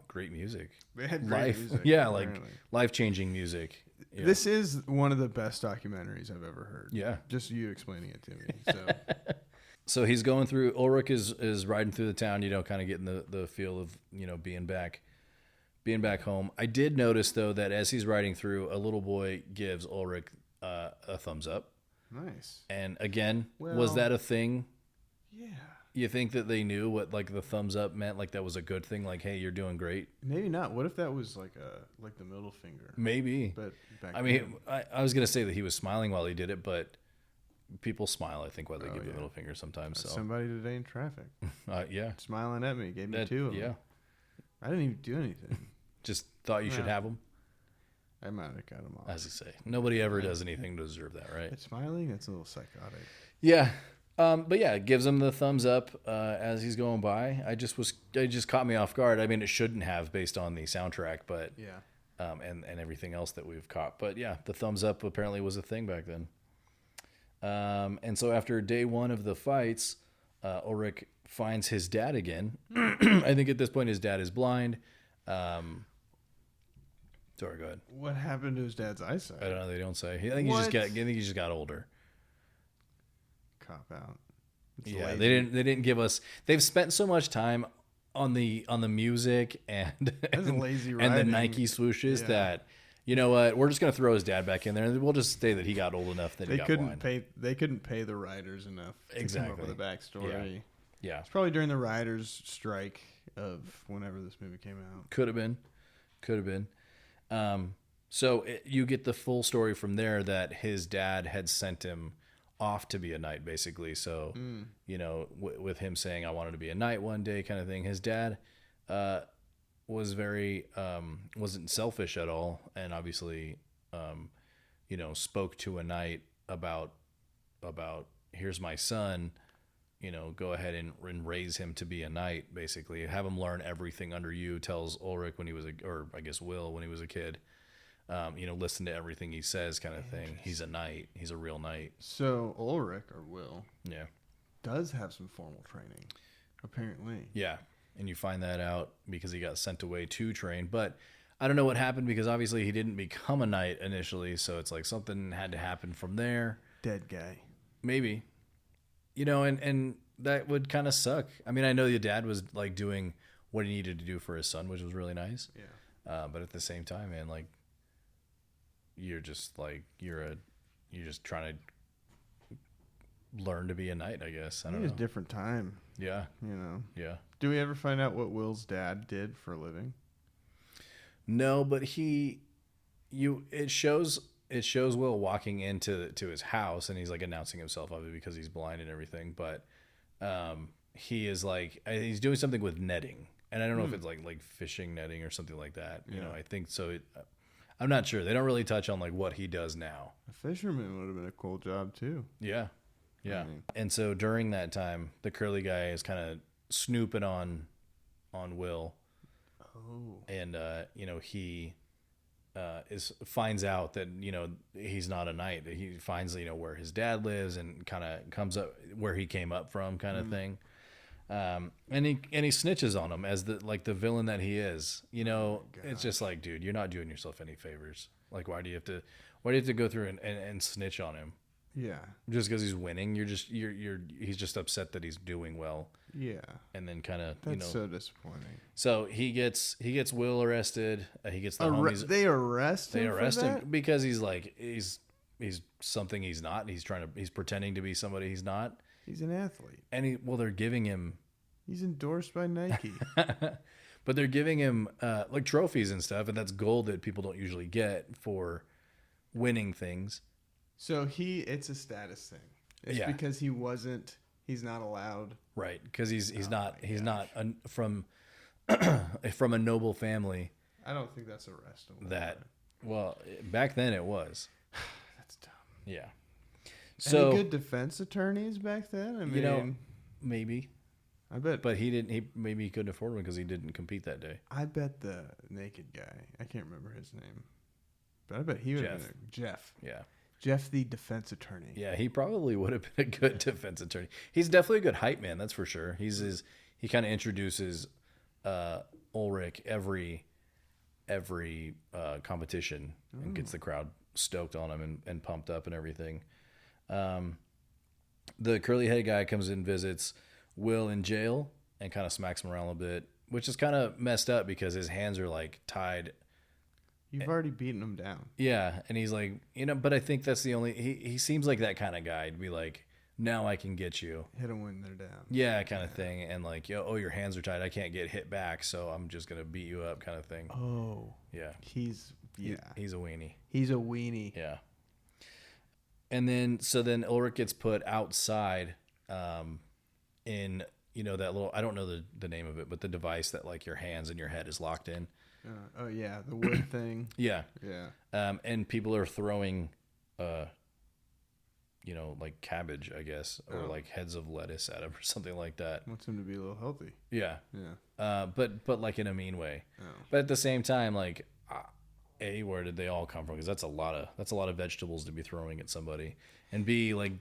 great music. They had great music. Yeah, apparently. life-changing music. Yeah. This is one of the best documentaries I've ever heard. Yeah. Just you explaining it to me. So So he's going through, Ulrich is riding through the town, kind of getting the feel of, being back home. I did notice though that as he's riding through, a little boy gives Ulrich a thumbs up. Nice. And again, was that a thing? Yeah. You think that they knew what the thumbs up meant? Like that was a good thing? Like, hey, you're doing great? Maybe not. What if that was like the middle finger? Maybe. But I mean, I was going to say that he was smiling while he did it, but people smile, I think, while they give the middle finger sometimes. So somebody today in traffic. yeah. Smiling at me. Gave me two of them. Yeah. I didn't even do anything. Just thought you should Yeah. have them. I might have got him off. As you say, nobody ever does anything to deserve that, right? It's smiling. That's a little psychotic. Yeah. But yeah, it gives him the thumbs up as he's going by. It just caught me off guard. I mean, it shouldn't have based on the soundtrack, but Yeah. and everything else that we've caught. But yeah, the thumbs up apparently was a thing back then. And so after day one of the fights, Ulrich finds his dad again. I think at this point his dad is blind. Sorry, go ahead. What happened to his dad's eyesight? I don't know. They don't say. I think he just got older. Cop out. It's Yeah, lazy. they didn't give us. They've spent so much time on the music and That's lazy and the writing. Nike swooshes Yeah. that, you know what, we're just gonna throw his dad back in there and we'll just say that he got old enough that They he got couldn't blind. pay. They couldn't pay the writers enough to come Exactly. up with a backstory. Yeah, It's probably during the writers' strike of whenever this movie came out. could have been. So you get the full story from there that his dad had sent him off to be a knight, basically. So, you know, with him saying, I wanted to be a knight one day kind of thing, his dad was very, wasn't selfish at all. And obviously, you know, spoke to a knight about here's my son, you know, go ahead and raise him to be a knight, basically. Have him learn everything under you, tells Ulrich when he was or I guess Will when he was a kid. You know, listen to everything he says kind of thing. He's a knight. He's a real knight. So Ulrich or Will Yeah. does have some formal training, apparently. Yeah. And you find that out because he got sent away to train. But I don't know what happened because obviously he didn't become a knight initially. So it's like something had to happen from there. Dead guy. Maybe. You know, and that would kind of suck. I mean, I know your dad was like doing what he needed to do for his son, which was really nice. Yeah. But at the same time, man, like, you're just like you're just trying to learn to be a knight, I guess. I I don't think know. it's a different time, Yeah, you know. yeah. Do we ever find out what Will's dad did for a living? No, but it shows Will walking into his house and he's like announcing himself of it because he's blind and everything. But he is like he's doing something with netting, and I don't know if it's like fishing netting or something like that. You know, I think so. I'm not sure. They don't really touch on like what he does now. A fisherman would have been a cool job too. Yeah. Yeah. I mean- And so during that time, the curly guy is kind of snooping on Will. Oh. And, you know, he finds out that, you know, he's not a knight. He finds, you know, where his dad lives and kind of comes up where he came up from kind of thing. And he snitches on him as the villain that he is. You know, it's just like, dude, you're not doing yourself any favors. Like, why do you have to go through and snitch on him? Yeah. Just because he's winning, he's just upset that he's doing well, Yeah. and then kind of That's so disappointing. So he gets Will arrested. He gets the homies. They arrest him. They arrest for him that? because he's something he's not. He's pretending to be somebody he's not. He's an athlete. And they're giving him, He's endorsed by Nike. but they're giving him like trophies and stuff, and that's gold that people don't usually get for winning things. So it's a status thing. It's Yeah. because he's not allowed. Right, because he's not from from a noble family. I don't think that's arrestable. That well, back then it was. That's dumb. Yeah. So Any good defense attorneys back then? I mean, you know, maybe, I bet. but maybe he couldn't afford one because he didn't compete that day. I bet the naked guy. I can't remember his name, but I bet he would have been Jeff. Yeah. Jeff, the defense attorney. Yeah, he probably would have been a good defense attorney. He's definitely a good hype man, that's for sure. He kind of introduces Ulrich every competition and gets the crowd stoked on him and pumped up and everything. The curly head guy comes in, visits Will in jail and kind of smacks him around a bit, which is kind of messed up because his hands are like tied. You've already beaten him down. Yeah, and he's like, you know, but I think that's the only he seems like that kind of guy to be like, now I can get you. Hit them when they're down. Yeah, kind of thing. And like, your hands are tied. I can't get hit back, so I'm just gonna beat you up, kind of thing. Oh, Yeah, he's he's a weenie. He's a weenie. Yeah. And then Ulrich gets put outside, in you know, that little, I don't know the name of it, but the device that like your hands and your head is locked in. Oh yeah, the wood thing. Yeah. Yeah. And people are throwing, you know, like cabbage, I guess, or like heads of lettuce at him or something like that. Wants him to be a little healthy. Yeah. Yeah. But like in a mean way. Oh. But at the same time, like, A, where did they all come from? Because that's a lot of vegetables to be throwing at somebody. And B, like,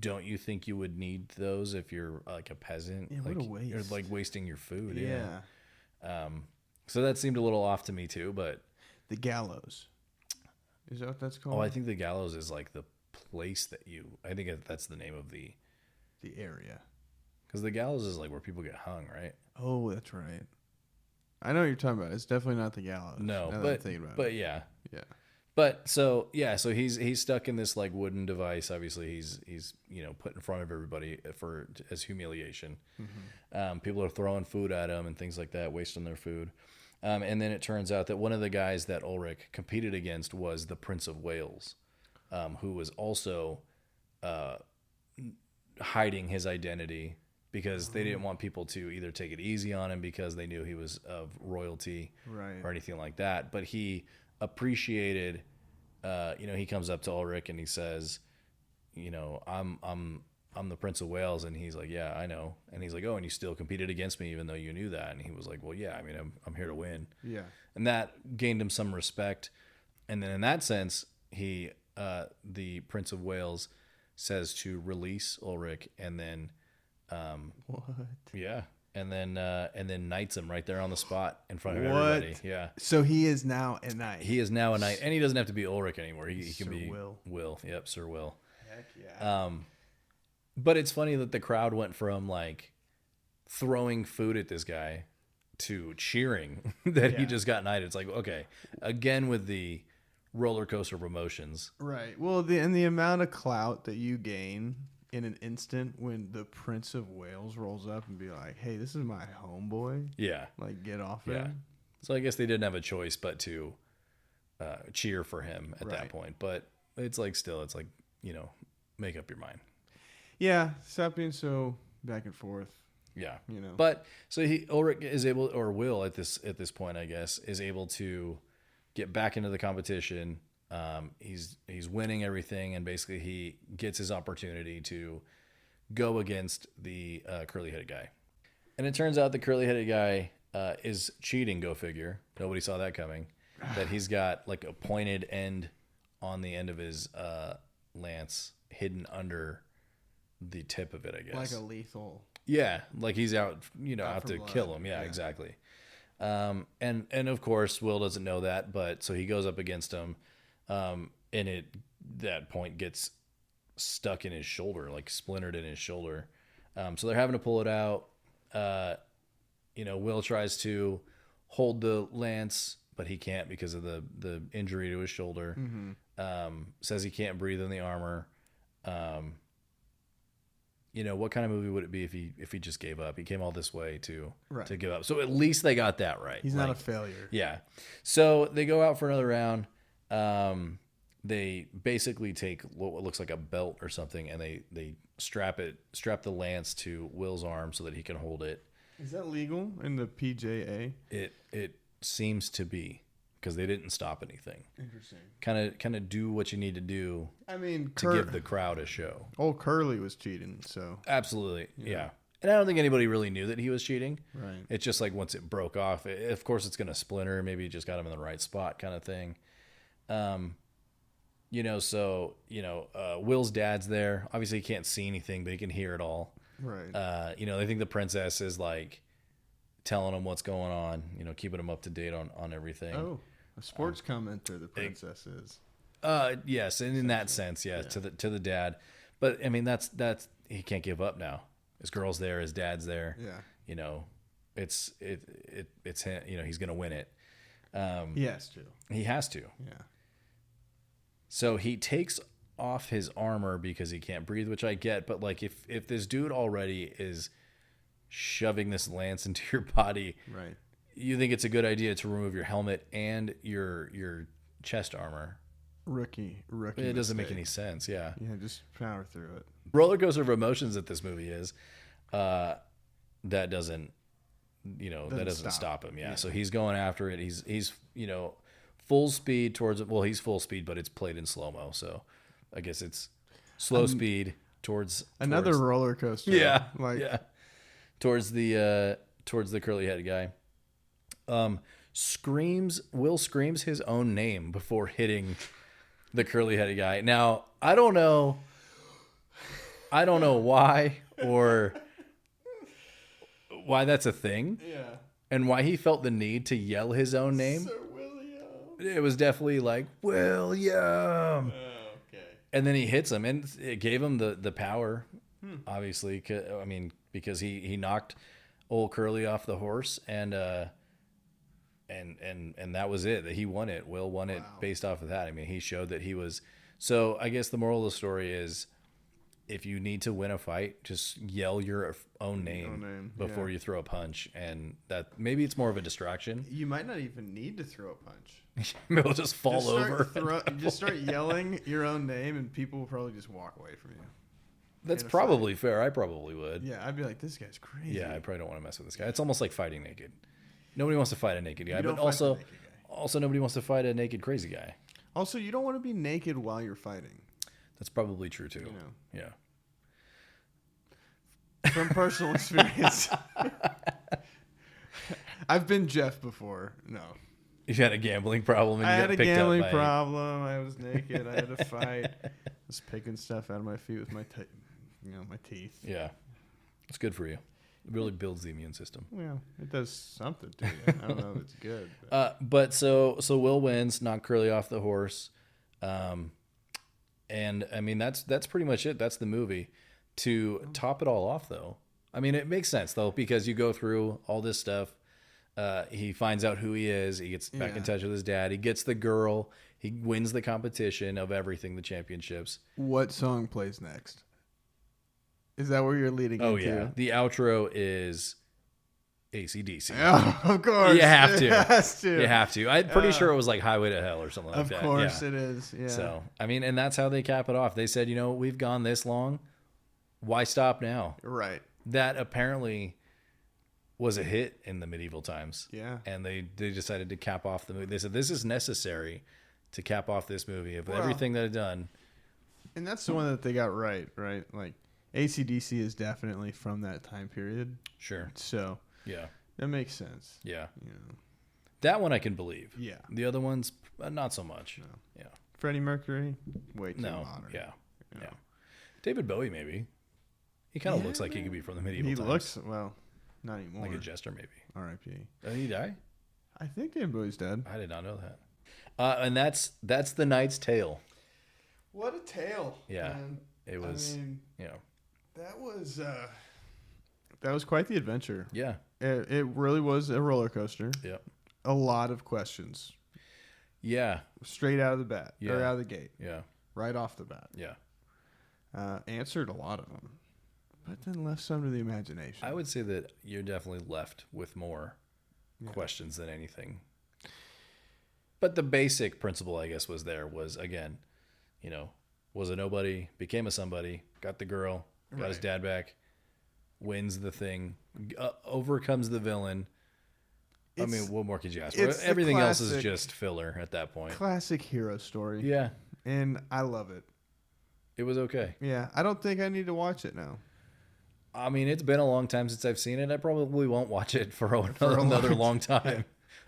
don't you think you would need those if you're like a peasant? Yeah, like, what a waste. You're like wasting your food. Yeah. So that seemed a little off to me too, but The gallows. Is that what that's called? oh, I think the gallows is like the place that I think that's the name of the area. because the gallows is like where people get hung, right? Oh, that's right. I know what you're talking about. It's definitely not the gallows. No, now that I'm thinking about but it. yeah. Yeah. But so he's stuck in this like wooden device. Obviously, he's you know put in front of everybody as humiliation. Mm-hmm. People are throwing food at him and things like that, wasting their food. And then it turns out that one of the guys that Ulrich competed against was the Prince of Wales, who was also hiding his identity because they didn't want people to either take it easy on him because they knew he was of royalty Right. or anything like that. But he appreciated, you know, he comes up to Ulrich and he says, you know, I'm the Prince of Wales, and he's like, yeah, I know. And he's like, oh, and you still competed against me even though you knew that. And he was like, well, yeah, I mean, I'm here to win. Yeah. And that gained him some respect. And then in that sense, he, the Prince of Wales, says to release Ulrich, and then, What? yeah, and then knights him right there on the spot in front of What? everybody. Yeah. So he is now a knight. He is now a knight, and he doesn't have to be Ulrich anymore. He Sir can be Will. Will. Yep, Sir Will. Heck yeah. But it's funny that the crowd went from like throwing food at this guy to cheering that he Yeah. just got knighted. It's like, okay, again with the roller coaster of emotions. Right. Well, the amount of clout that you gain in an instant when the Prince of Wales rolls up and be like, "Hey, this is my homeboy. Yeah. Like, get off Yeah. him." So I guess they didn't have a choice but to cheer for him at that Right. point. But it's like still, it's like, you know, make up your mind. Yeah. Stop being so back and forth. Yeah. You know. But so Ulrich is able, or Will at this point, I guess, is able to get back into the competition. He's winning everything, and basically he gets his opportunity to go against the curly-headed guy. And it turns out the curly-headed guy is cheating. Go figure. Nobody saw that coming. That he's got like a pointed end on the end of his lance hidden under the tip of it, I guess. like a lethal. Yeah, like he's out, you know, Out out for to blood. kill him. Yeah, Yeah. exactly. And of course, Will doesn't know that, but so he goes up against him, and that point gets stuck in his shoulder, like splintered in his shoulder. So they're having to pull it out. You know, Will tries to hold the lance, but he can't because of the injury to his shoulder. Says he can't breathe in the armor. You know, what kind of movie would it be if he just gave up? He came all this way to give up. So at least they got that right. He's not a failure. Yeah. So they go out for another round. They basically take what looks like a belt or something, and they strap the lance to Will's arm so that he can hold it. Is that legal in the PJA? It seems to be, because they didn't stop anything. Interesting. Kind of do what you need to do I mean, to give the crowd a show. old Curly was cheating, so Absolutely. Yeah. And I don't think anybody really knew that he was cheating. right. It's just like once it broke off, of course it's going to splinter. Maybe it just got him in the right spot kind of thing. You know, so, you know, Will's dad's there. Obviously he can't see anything, but he can hear it all. Right. You know, they think the princess is like telling him what's going on, you know, keeping him up to date on everything. Oh, a sports commenter, the princess is. Yes, and in that sense, yeah, to the dad. But I mean, that's he can't give up now. His girl's there, his dad's there. Yeah. You know, it's him, you know, he's gonna win it. He has to. He has to. Yeah. So he takes off his armor because he can't breathe, which I get. But like, if this dude already is shoving this lance into your body, Right. you think it's a good idea to remove your helmet and your chest armor. Rookie. It doesn't make mistake. any sense. Yeah. Yeah, just power through it. Roller coaster of emotions that this movie is. that doesn't, that doesn't stop him. Yeah. So he's going after it. He's full speed towards it. Well, he's full speed, but it's played in slow-mo. So I guess it's slow speed towards another roller coaster. Yeah. Like towards the curly headed guy. Will screams his own name before hitting the curly headed guy. Now, I don't know why or why that's a thing. Yeah. And why he felt the need to yell his own name. Sir William. It was definitely like, William. Oh, okay. And then he hits him, and it gave him the power, obviously. I mean, because he knocked old Curly off the horse, and that was it. He won it. Will won it based off of that. I mean, he showed that he was. So I guess the moral of the story is, if you need to win a fight, just yell your own name before you throw a punch, and that maybe it's more of a distraction. You might not even need to throw a punch. It'll just fall over. Just start yelling your own name, and people will probably just walk away from you. That's probably fair. I probably would. Yeah, I'd be like, this guy's crazy. Yeah, I probably don't want to mess with this guy. It's almost like fighting naked. Nobody wants to fight a naked guy, but fight the naked guy. also nobody wants to fight a naked crazy guy. Also, you don't want to be naked while you're fighting. That's probably true too. Yeah. From personal experience. I've been Jeff before. No. You had a gambling problem and I you had got a picked gambling up by problem. I was naked. I had to fight. I was picking stuff out of my feet with my my teeth. Yeah. It's good for you. It really builds the immune system. Well, it does something to you. I don't know if it's good. But so Will wins, knocked Curly off the horse. And I mean that's pretty much it. That's the movie. To top it all off though, I mean it makes sense though, because you go through all this stuff. He finds out who he is. He gets back in touch with his dad. He gets the girl. He wins the competition of everything, the championships. What song plays next? Is that where you're leading into? Oh, yeah. The outro is AC/DC. Oh, of course. You have to. It has to. You have to. I'm pretty sure it was like Highway to Hell or something like that. Of course it is. Yeah. So, I mean, and that's how they cap it off. They said, we've gone this long. Why stop now? Right. That apparently was a hit in the medieval times. Yeah. And they decided to cap off the movie. They said, this is necessary to cap off this movie of everything that I've done. And that's the one that they got right? Like, AC/DC is definitely from that time period. Sure. So, yeah. That makes sense. Yeah. That one I can believe. Yeah. The other ones, not so much. No. Yeah. Freddie Mercury, way too modern. Yeah. David Bowie, maybe. He kind of looks like he could be from the medieval times. He looks, not anymore. Like a jester, maybe. R.I.P. Did he die? I think David Bowie's dead. I did not know that. And that's The Knight's Tale. What a tale. Yeah. Man. It was, That was quite the adventure. Yeah. It really was a roller coaster. Yep. A lot of questions. Yeah. Straight out of the bat. Yeah. Or out of the gate. Yeah. Right off the bat. Yeah. Answered a lot of them. But then left some to the imagination. I would say that you're definitely left with more questions than anything. But the basic principle, I guess, was again, was a nobody, became a somebody, got the girl, got his dad back, wins the thing, overcomes the villain. I mean, what more could you ask for? Everything else is just filler at that point. Classic hero story. Yeah. And I love it. It was okay. Yeah. I don't think I need to watch it now. I mean, it's been a long time since I've seen it. I probably won't watch it for another long time. Yeah.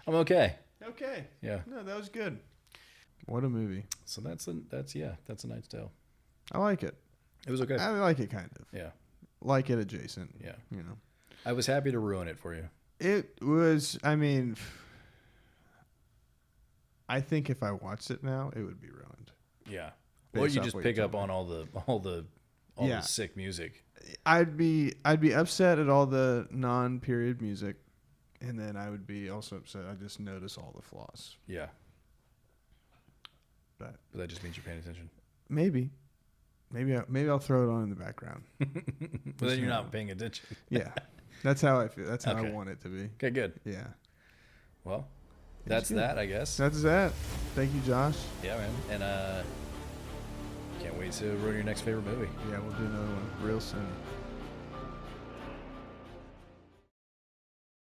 I'm okay. Okay. Yeah. No, that was good. What a movie. So that's a Knight's Tale. I like it. It was okay. I like it kind of. Yeah. Like it adjacent. Yeah. I was happy to ruin it for you. It was, I think if I watched it now, it would be ruined. Yeah. Or you just pick up on all the sick music. I'd be upset at all the non-period music, and then I would be also upset. I just notice all the flaws. Yeah. But that just means you're paying attention. Maybe I'll throw it on in the background. But then you're not paying attention. Yeah. That's how I feel. That's how I want it to be. Okay, good. Yeah. Well, that's that, I guess. That's that. Thank you, Josh. Yeah, man. And can't wait to ruin your next favorite movie. Yeah, we'll do another one real soon.